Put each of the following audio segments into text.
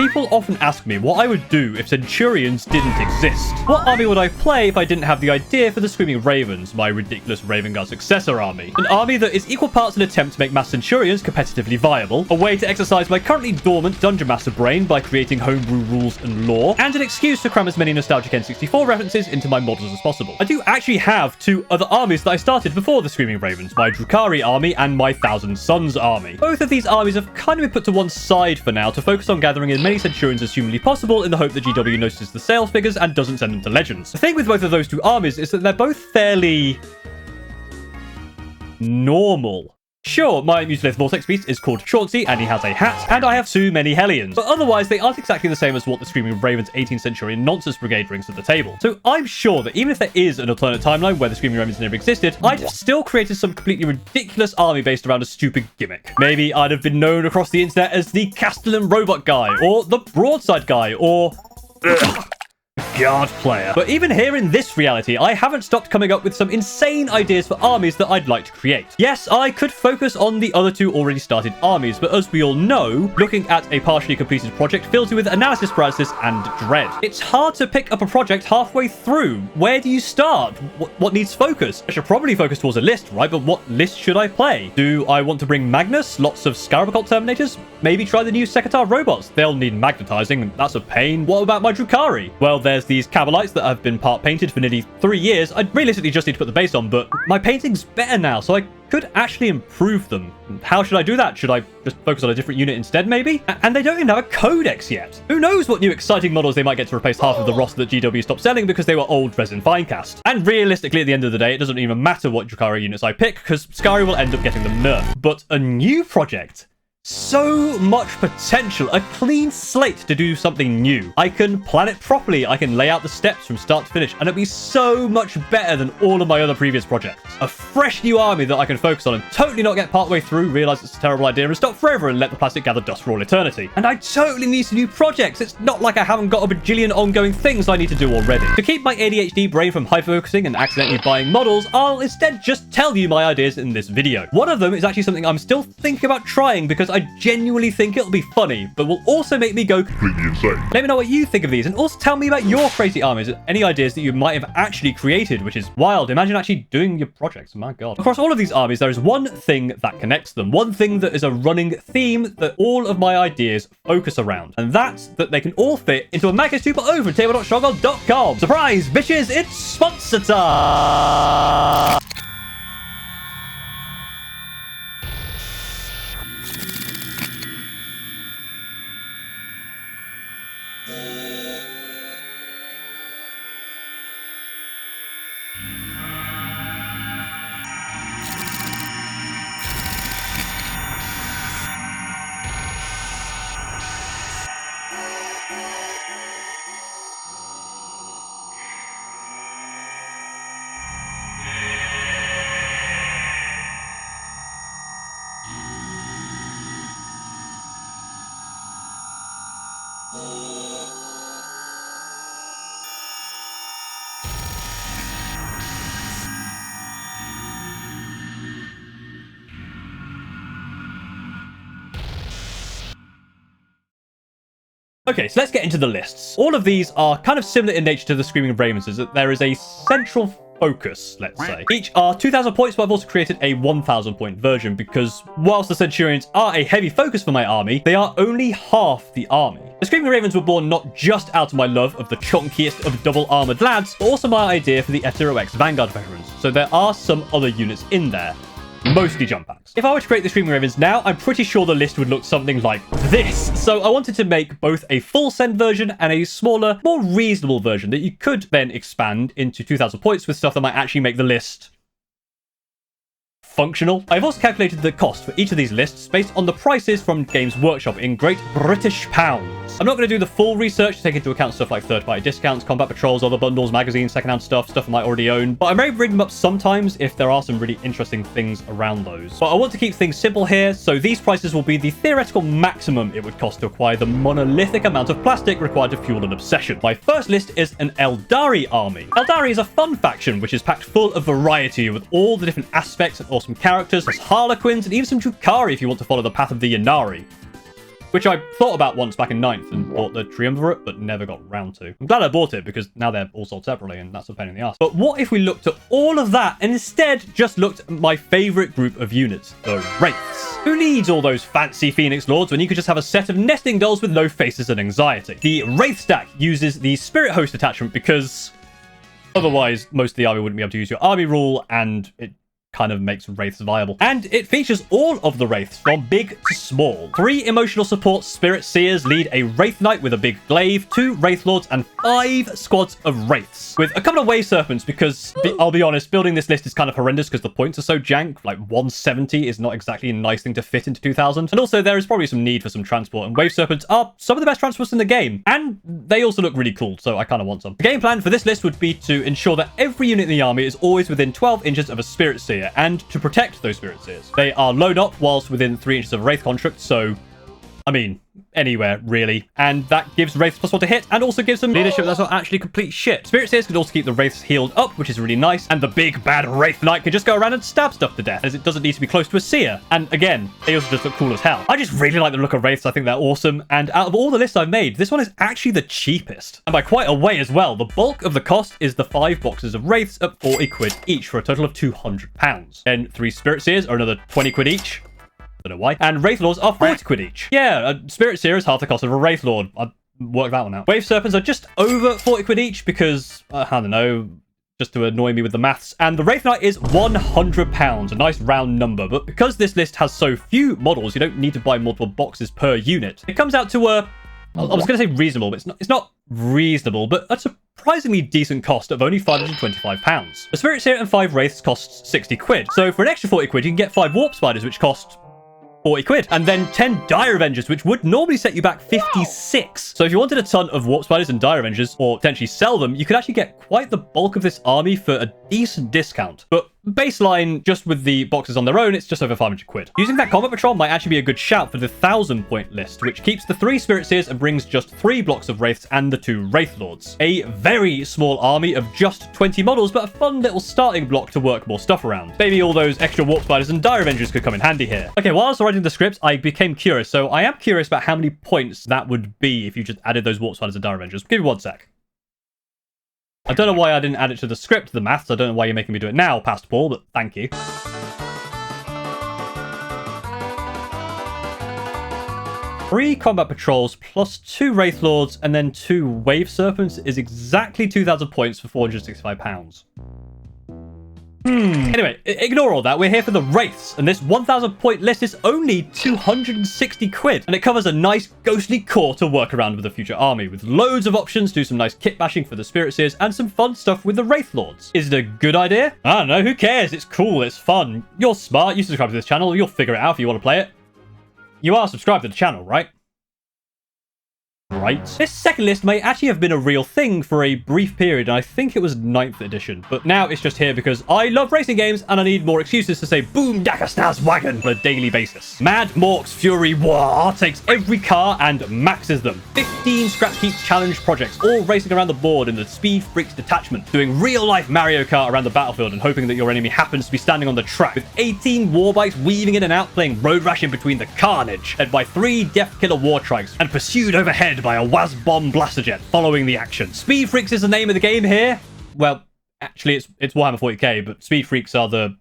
People often ask me what I would do if Centurions didn't exist. What army would I play if I didn't have the idea for the Screaming Ravens, my ridiculous Raven Guard successor army? An army that is equal parts an attempt to make mass Centurions competitively viable, a way to exercise my currently dormant Dungeon Master brain by creating homebrew rules and lore, and an excuse to cram as many nostalgic N64 references into my models as possible. I do actually have 2 other armies that I started before the Screaming Ravens, my Drukhari army and my Thousand Suns army. Both of these armies have kind of been put to one side for now to focus on gathering as many Centurions as humanly possible in the hope that GW notices the sales figures and doesn't send them to Legends. The thing with both of those 2 armies is that they're both fairly normal. Sure, my Mutilith Vortex Beast is called Chauncey, and he has a hat, and I have too many Hellions. But otherwise, they aren't exactly the same as what the Screaming Ravens 18th Century Nonsense Brigade brings to the table. So I'm sure that even if there is an alternate timeline where the Screaming Ravens never existed, I'd have still created some completely ridiculous army based around a stupid gimmick. Maybe I'd have been known across the internet as the Castellan Robot Guy, or the Broadside Guy, or Guard player. But even here in this reality, I haven't stopped coming up with some insane ideas for armies that I'd like to create. Yes, I could focus on the other 2 already started armies, but as we all know, looking at a partially completed project fills you with analysis paralysis and dread. It's hard to pick up a project halfway through. Where do you start? What needs focus? I should probably focus towards a list, right? But what list should I play? Do I want to bring Magnus? Lots of Scarab Occult Terminators? Maybe try the new Sekitar robots. They'll need magnetizing, and that's a pain. What about my Drukhari? Well, there's these Cabalites that have been part painted for nearly 3 years. I realistically just need to put the base on, but my painting's better now, so I could actually improve them. How should I do that? Should I just focus on a different unit instead, maybe? And they don't even have a codex yet. Who knows what new exciting models they might get to replace half of the roster that GW stopped selling because they were old resin Finecast. And realistically, at the end of the day, it doesn't even matter what Drukhari units I pick, because Skari will end up getting them nerfed. But a new project? So much potential, a clean slate to do something new. I can plan it properly, I can lay out the steps from start to finish, and it'll be so much better than all of my other previous projects. A fresh new army that I can focus on and totally not get partway through, realize it's a terrible idea, and stop forever and let the plastic gather dust for all eternity. And I totally need some new projects. It's not like I haven't got a bajillion ongoing things I need to do already. To keep my ADHD brain from hyper-focusing and accidentally buying models, I'll instead just tell you my ideas in this video. One of them is actually something I'm still thinking about trying because I genuinely think it'll be funny, but will also make me go completely insane. Let me know what you think of these, and also tell me about your crazy armies and any ideas that you might have actually created, which is wild. Imagine actually doing your projects. My god. Across all of these armies, there is one thing that connects them, one thing that is a running theme that all of my ideas focus around, and that's that they can all fit into a Magnus 2 over at table.stronghold.com. Surprise, bitches, it's sponsor time! Okay, so let's get into the lists. All of these are kind of similar in nature to the Screaming Ravens, is that there is a central focus, let's say. Each are 2,000 points, but I've also created a 1,000 point version because whilst the Centurions are a heavy focus for my army, they are only half the army. The Screaming Ravens were born not just out of my love of the chunkiest of double armored lads, but also my idea for the F0X Vanguard veterans. So there are some other units in there. Mostly jump packs. If I were to create the Screaming Ravens now, I'm pretty sure the list would look something like this. So I wanted to make both a full send version and a smaller, more reasonable version that you could then expand into 2,000 points with stuff that might actually make the list functional. I've also calculated the cost for each of these lists based on the prices from Games Workshop in Great British Pounds. I'm not going to do the full research to take into account stuff like third-party discounts, combat patrols, other bundles, magazines, secondhand stuff I might already own, but I may bring them up sometimes if there are some really interesting things around those. But I want to keep things simple here, so these prices will be the theoretical maximum it would cost to acquire the monolithic amount of plastic required to fuel an obsession. My first list is an Aeldari army. Aeldari is a fun faction which is packed full of variety with all the different aspects and awesome characters. There's Harlequins and even some Drukhari if you want to follow the path of the Ynnari. which I thought about once back in 9th and bought the Triumvirate, but never got round to. I'm glad I bought it because now they're all sold separately and that's a pain in the ass. But what if we looked at all of that and instead just looked at my favorite group of units, the Wraiths? Who needs all those fancy Phoenix Lords when you could just have a set of nesting dolls with no faces and anxiety? The Wraith stack uses the Spirit Host attachment because otherwise most of the army wouldn't be able to use your army rule, and it kind of makes Wraiths viable. And it features all of the Wraiths from big to small. 3 emotional support Spirit Seers lead a Wraith Knight with a big glaive, 2 Wraith Lords, and 5 squads of Wraiths. With a couple of Wave Serpents because, I'll be honest, building this list is kind of horrendous because the points are so jank. Like 170 is not exactly a nice thing to fit into 2000. And also there is probably some need for some transport, and Wave Serpents are some of the best transports in the game. And they also look really cool, so I kind of want some. The game plan for this list would be to ensure that every unit in the army is always within 12 inches of a Spirit Seer, and to protect those Spirit Seers. They are load up whilst within 3 inches of a Wraith construct, so, I mean, anywhere, really. And that gives Wraiths +1 to hit, and also gives them leadership that's not actually complete shit. Spirit Seers could also keep the Wraiths healed up, which is really nice, and the big bad Wraith Knight can just go around and stab stuff to death, as it doesn't need to be close to a Seer. And again, they also just look cool as hell. I just really like the look of Wraiths. I think they're awesome, and out of all the lists I've made, this one is actually the cheapest. And by quite a way as well. The bulk of the cost is the 5 boxes of Wraiths at 40 quid each, for a total of £200. Then 3 Spirit Seers are another 20 quid each. Don't know why. And Wraith Lords are 40 quid each. Yeah, a Spirit Seer is half the cost of a Wraith Lord. I'd work that one out. Wave Serpents are just over 40 quid each because, I don't know, just to annoy me with the maths. And the Wraith Knight is £100, a nice round number. But because this list has so few models, you don't need to buy multiple boxes per unit. It comes out to a, I was going to say reasonable, but it's not reasonable, but a surprisingly decent cost of only £525. A Spirit Seer and 5 Wraiths costs 60 quid. So for an extra 40 quid, you can get 5 Warp Spiders, which cost 40 quid, and then 10 Dire Avengers, which would normally set you back 56. So if you wanted a ton of Warp Spiders and Dire Avengers, or potentially sell them, you could actually get quite the bulk of this army for a decent discount. But baseline, just with the boxes on their own, it's just over 500 quid. Using that Combat Patrol might actually be a good shout for the 1,000-point list, which keeps the 3 Spirit Seers and brings just 3 blocks of Wraiths and the 2 Wraith Lords. A very small army of just 20 models, but a fun little starting block to work more stuff around. Maybe all those extra Warp Spiders and Dire Avengers could come in handy here. Okay, while I was writing the script, I became curious, so I am curious about how many points that would be if you just added those Warp Spiders and Dire Avengers. Give me 1 sec. I don't know why I didn't add it to the script, the maths. I don't know why you're making me do it now, past Paul, but thank you. 3 Combat Patrols plus 2 Wraith Lords and then 2 Wave Serpents is exactly 2,000 points for £465. Anyway, ignore all that. We're here for the Wraiths, and this 1,000 point list is only 260 quid, and it covers a nice ghostly core to work around with the future army, with loads of options to do some nice kit bashing for the Spirit Seers and some fun stuff with the Wraith Lords. Is it a good idea? I don't know, who cares? It's cool, it's fun. You're smart, you subscribe to this channel, you'll figure it out if you want to play it. You are subscribed to the channel, right? Right. This second list may actually have been a real thing for a brief period, and I think it was 9th edition, but now it's just here because I love racing games and I need more excuses to say boom Dakar Stars Wagon on a daily basis. Mad Mork's Fury War takes every car and maxes them. 15 Scrap Keep Challenge projects, all racing around the board in the Speed Freaks detachment, doing real-life Mario Kart around the battlefield and hoping that your enemy happens to be standing on the track, with 18 war bikes weaving in and out playing road rash in between the carnage, led by 3 Death Killer war trikes and pursued overhead by a Waz Bomb blaster jet following the action. Speed Freaks is the name of the game here. Well, actually, it's Warhammer 40k, but Speed Freaks are the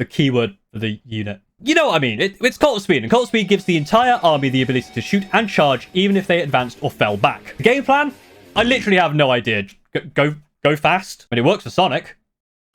keyword for the unit. You know what I mean? It's Cult of Speed, and Cult of Speed gives the entire army the ability to shoot and charge, even if they advanced or fell back. The game plan? I literally have no idea. Go fast. I mean, it works for Sonic.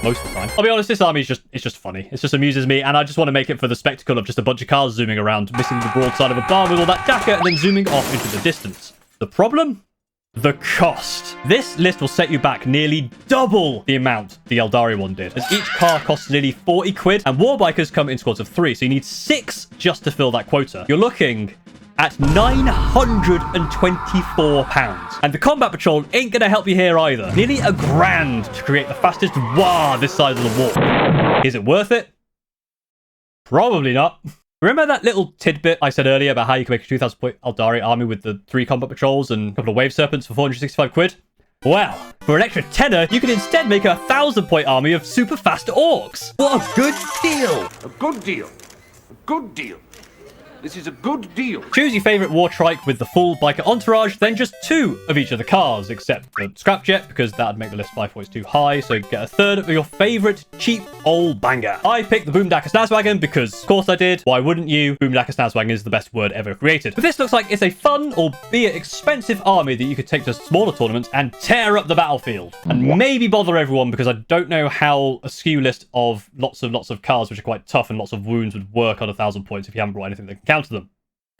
Most of the time. I'll be honest, this army is just funny. It just amuses me, and I just want to make it for the spectacle of just a bunch of cars zooming around, missing the broadside of a barn with all that dakka, and then zooming off into the distance. The problem? The cost. This list will set you back nearly double the amount the Aeldari one did, as each car costs nearly 40 quid, and war bikers come in squads of 3, so you need 6 just to fill that quota. You're looking at £924. And the Combat Patrol ain't gonna help you here either. Nearly £1,000 to create the fastest Waaaghrld this side of the wall. Is it worth it? Probably not. Remember that little tidbit I said earlier about how you can make a 2,000 point Aeldari army with the 3 Combat Patrols and a couple of Wave Serpents for 465 quid? Well, for an extra tenner, you can instead make a 1,000 point army of super fast Orks. What a good deal! A good deal. A good deal. This is a good deal. Choose your favourite war trike with the full biker entourage, then just 2 of each of the cars, except the scrapjet, because that'd make the list 5 points too high, so get a third of your favourite cheap old banger. I picked the Boomdacker Snazwagon because, of course I did. Why wouldn't you? Boomdacker Snazwagon is the best word ever created. But this looks like it's a fun, albeit expensive army that you could take to smaller tournaments and tear up the battlefield. And maybe bother everyone, because I don't know how a skew list of lots of cars, which are quite tough and lots of wounds, would work on 1,000 points if you haven't brought anything that can counter them.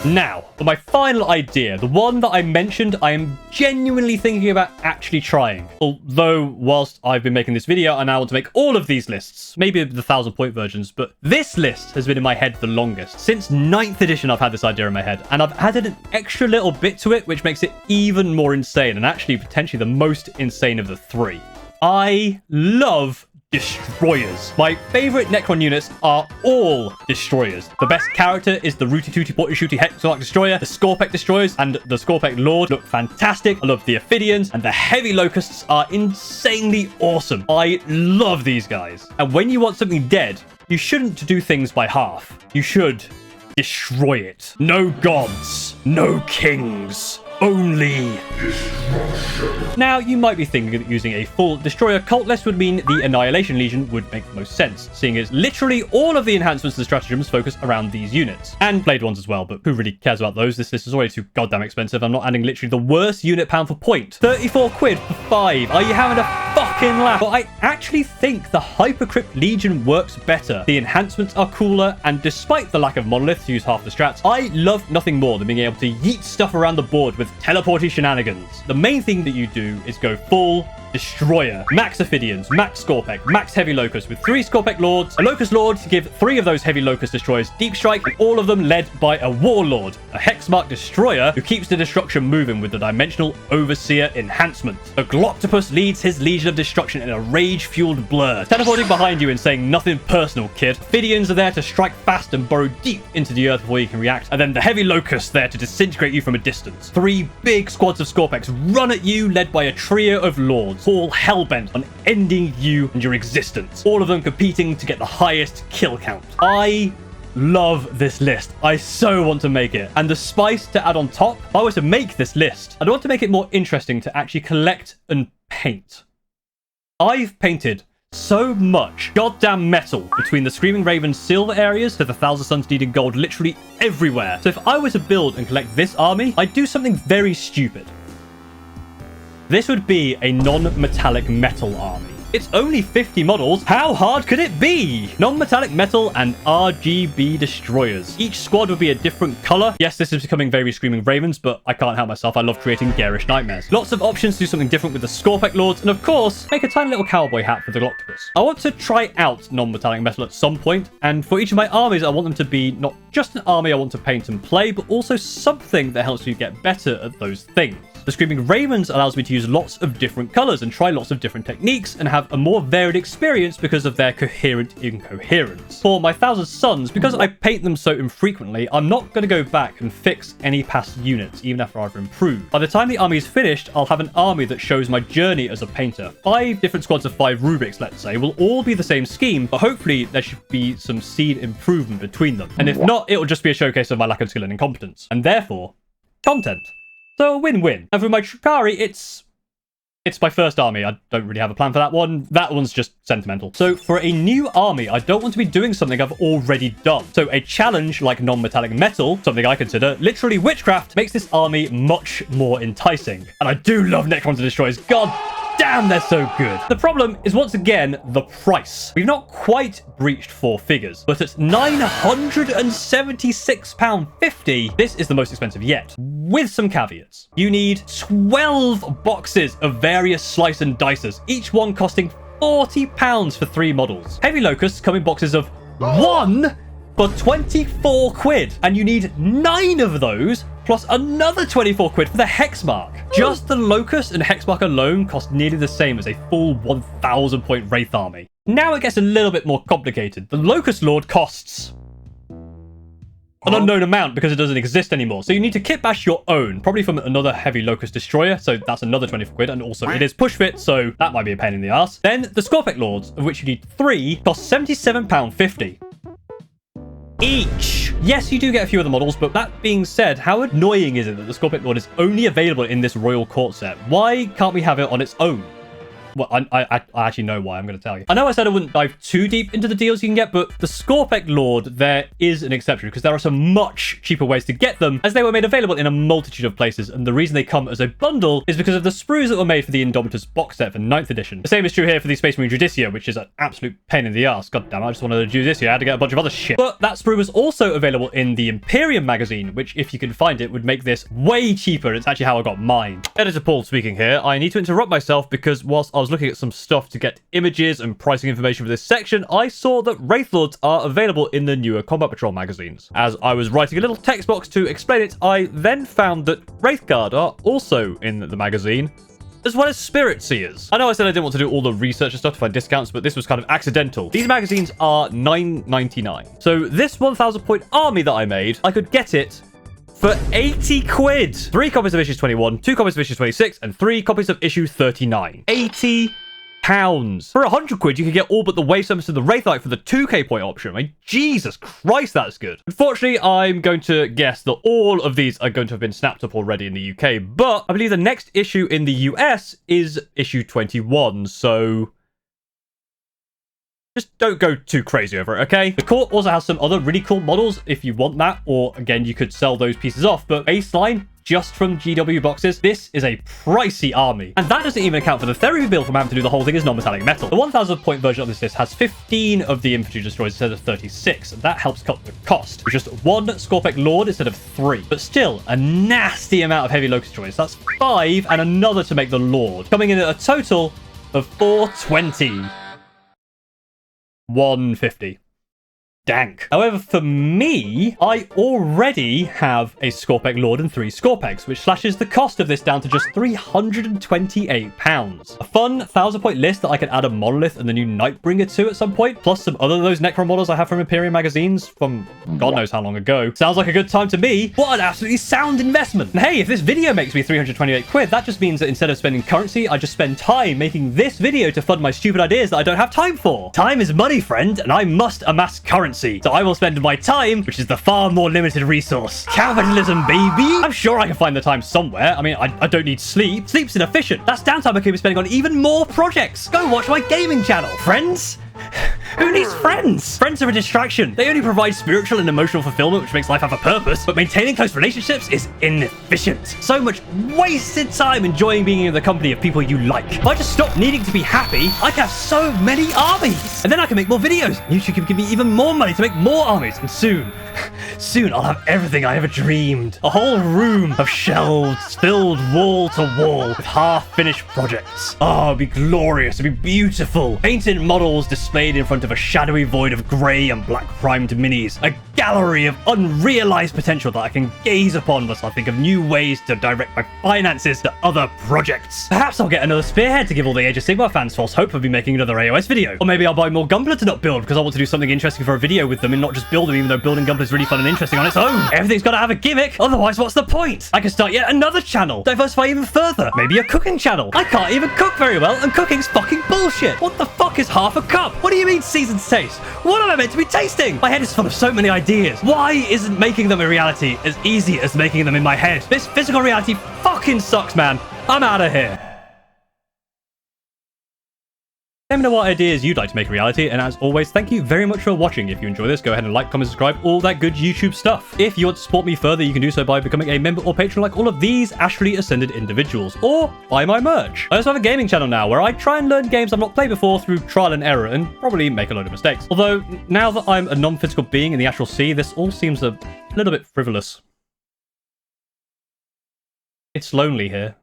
Now, for my final idea, the one that I mentioned, I am genuinely thinking about actually trying. Although, whilst I've been making this video, I now want to make all of these lists. Maybe the 1,000-point versions, but this list has been in my head the longest. Since 9th edition, I've had this idea in my head, and I've added an extra little bit to it, which makes it even more insane, and actually potentially the most insane of the 3. I love Destroyers. My favourite Necron units are all Destroyers. The best character is the Rooty Tooty Potty Shooty Hexarch Destroyer. The Scorpek Destroyers and the Scorpek Lord look fantastic. I love the Ophidians, and the Heavy Locusts are insanely awesome. I love these guys. And when you want something dead, you shouldn't do things by half. You should destroy it. No gods, no kings, only destruction. Now, you might be thinking that using a full Destroyer cult list would mean the Annihilation Legion would make the most sense, seeing as literally all of the enhancements and stratagems focus around these units. And Blade ones as well, but who really cares about those? This list is already too goddamn expensive. I'm not adding literally the worst unit pound for point. 34 quid for 5. Are you having a fucking laugh? But I actually think the Hypercrypt Legion works better. The enhancements are cooler, and despite the lack of monoliths to use half the strats, I love nothing more than being able to yeet stuff around the board with teleporty shenanigans. The main thing that you do is go full Destroyer. Max Ophidians, max Scorpek, max Heavy Locust with 3 Scorpek Lords, a Locust Lord to give 3 of those Heavy Locust Destroyers Deep Strike, and all of them led by a Warlord, a Hexmark Destroyer who keeps the destruction moving with the Dimensional Overseer enhancement. The Gloctopus leads his Legion of Destruction in a rage-fueled blur, teleporting behind you and saying nothing personal, kid. Ophidians are there to strike fast and burrow deep into the earth before you can react, and then the Heavy Locusts there to disintegrate you from a distance. 3 big squads of Scorpeks run at you, led by a trio of Lords, all hellbent on ending you and your existence, all of them competing to get the highest kill count. I love this list. I so want to make it. And the spice to add on top, if I was to make this list, I'd want to make it more interesting to actually collect and paint. I've painted so much goddamn metal between the Screaming Raven's silver areas to the Thousand Suns needing gold literally everywhere. So if I were to build and collect this army, I'd do something very stupid. This would be a non-metallic metal army. It's only 50 models. How hard could it be? Non-metallic metal and RGB destroyers. Each squad would be a different color. Yes, this is becoming very Screaming Ravens, but I can't help myself. I love creating garish nightmares. Lots of options to do something different with the Scorpek Lords, and of course, make a tiny little cowboy hat for the Gloctopus. I want to try out non-metallic metal at some point, and for each of my armies, I want them to be not just an army I want to paint and play, but also something that helps you get better at those things. The Screaming Ravens allows me to use lots of different colors and try lots of different techniques and have a more varied experience because of their coherent incoherence. For my Thousand Suns, because I paint them so infrequently, I'm not going to go back and fix any past units, even after I've improved. By the time the army is finished, I'll have an army that shows my journey as a painter. 5 different squads of 5 Rubiks, let's say, will all be the same scheme, but hopefully there should be some seed improvement between them. And if not, it'll just be a showcase of my lack of skill and incompetence. And therefore, content. So a win-win. And for my Trukari, it's my first army. I don't really have a plan for that one. That one's just sentimental. So for a new army, I don't want to be doing something I've already done. So a challenge like non-metallic metal, something I consider literally witchcraft, makes this army much more enticing. And I do love Necrons and Destroyers. God damn, they're so good. The problem is, once again, the price. We've not quite breached 4 figures, but at £976.50, this is the most expensive yet, with some caveats. You need 12 boxes of various slice and dices, each one costing £40 for 3 models. Heavy Locusts come in boxes of 1 for 24 quid, and you need 9 of those plus another 24 quid for the Hexmark. Just the Locust and Hexmark alone cost nearly the same as a full 1,000 point Wraith army. Now it gets a little bit more complicated. The Locust Lord costs an unknown amount because it doesn't exist anymore. So you need to kit bash your own, probably from another Heavy Locust Destroyer. So that's another 24 quid. And also it is push fit, so that might be a pain in the ass. Then the Scorpek Lords, of which you need 3, cost £77.50 each. Yes, you do get a few of the models, but that being said, how annoying is it that the Scorpion Lord is only available in this Royal Court set? Why can't we have it on its own? Well, I actually know why. I'm going to tell you. I know I said I wouldn't dive too deep into the deals you can get, but the Scorpion Lord, there is an exception because there are some much cheaper ways to get them as they were made available in a multitude of places. And the reason they come as a bundle is because of the sprues that were made for the Indomitus box set for 9th edition. The same is true here for the Space Marine Judicia, which is an absolute pain in the ass. God damn, I just wanted a Judicia. I had to get a bunch of other shit. But that sprue was also available in the Imperium magazine, which if you can find it would make this way cheaper. It's actually how I got mine. Editor Paul speaking here. I need to interrupt myself because whilst I was looking at some stuff to get images and pricing information for this section, I saw that Wraith Lords are available in the newer Combat Patrol magazines. As I was writing a little text box to explain it, I then found that Wraithguard are also in the magazine, as well as Spirit Seers. I know I said I didn't want to do all the research and stuff to find discounts, but this was kind of accidental. These magazines are $9.99. So this 1,000 point army that I made, I could get it for 80 quid. 3 copies of issue 21, 2 copies of issue 26, and 3 copies of issue 39. 80 pounds. For 100 quid, you can get all but the Wave Summons to the Wraithite for the 2k point option. I mean, Jesus Christ, that's good. Unfortunately, I'm going to guess that all of these are going to have been snapped up already in the UK, but I believe the next issue in the US is issue 21, so just don't go too crazy over it, okay? The court also has some other really cool models if you want that, or again, you could sell those pieces off, but baseline, just from GW boxes, this is a pricey army. And that doesn't even account for the therapy build from having to do the whole thing as non-metallic metal. The 1,000 point version of this list has 15 of the infantry destroyers instead of 36, and that helps cut the cost. With just 1 Scorpion Lord instead of 3. But still, a nasty amount of heavy locust destroyers. That's 5 and another to make the Lord, coming in at a total of 420. 150. Dank. However, for me, I already have a Scorpion Lord and 3 Scorpegs, which slashes the cost of this down to just £328. A fun 1,000 point list that I can add a Monolith and the new Nightbringer to at some point, plus some other of those Necron models I have from Imperium magazines from God knows how long ago. Sounds like a good time to me. What an absolutely sound investment. And hey, if this video makes me 328 quid, that just means that instead of spending currency, I just spend time making this video to fund my stupid ideas that I don't have time for. Time is money, friend, and I must amass currency. So I will spend my time, which is the far more limited resource. Capitalism, baby! I'm sure I can find the time somewhere. I mean, I don't need sleep. Sleep's inefficient. That's downtime I could be spending on even more projects. Go watch my gaming channel. Friends? Who needs friends? Friends are a distraction. They only provide spiritual and emotional fulfillment, which makes life have a purpose, but maintaining close relationships is inefficient. So much wasted time enjoying being in the company of people you like. If I just stop needing to be happy, I can have so many armies. And then I can make more videos. YouTube can give me even more money to make more armies. And soon I'll have everything I ever dreamed. A whole room of shelves filled wall to wall with half-finished projects. Oh, it'd be glorious. It'd be beautiful. Painted models displayed in front of a shadowy void of grey and black primed minis. A gallery of unrealized potential that I can gaze upon whilst I think of new ways to direct my finances to other projects. Perhaps I'll get another spearhead to give all the Age of Sigmar fans false hope of me making another AOS video. Or maybe I'll buy more Gunpla to not build because I want to do something interesting for a video with them and not just build them, even though building Gunpla is really fun and interesting on its own. Everything's got to have a gimmick. Otherwise, what's the point? I can start yet another channel. Diversify even further. Maybe a cooking channel. I can't even cook very well and cooking's fucking bullshit. What the fuck is half a cup? What do you mean seasoned taste? What am I meant to be tasting? My head is full of so many ideas. Why isn't making them a reality as easy as making them in my head? This physical reality fucking sucks, man. I'm out of here. Let me know what ideas you'd like to make a reality, and as always, thank you very much for watching. If you enjoy this, go ahead and like, comment, subscribe, all that good YouTube stuff. If you want to support me further, you can do so by becoming a member or patron like all of these astrally ascended individuals, or buy my merch. I also have a gaming channel now where I try and learn games I've not played before through trial and error, and probably make a load of mistakes. Although, now that I'm a non-physical being in the astral sea, this all seems a little bit frivolous. It's lonely here.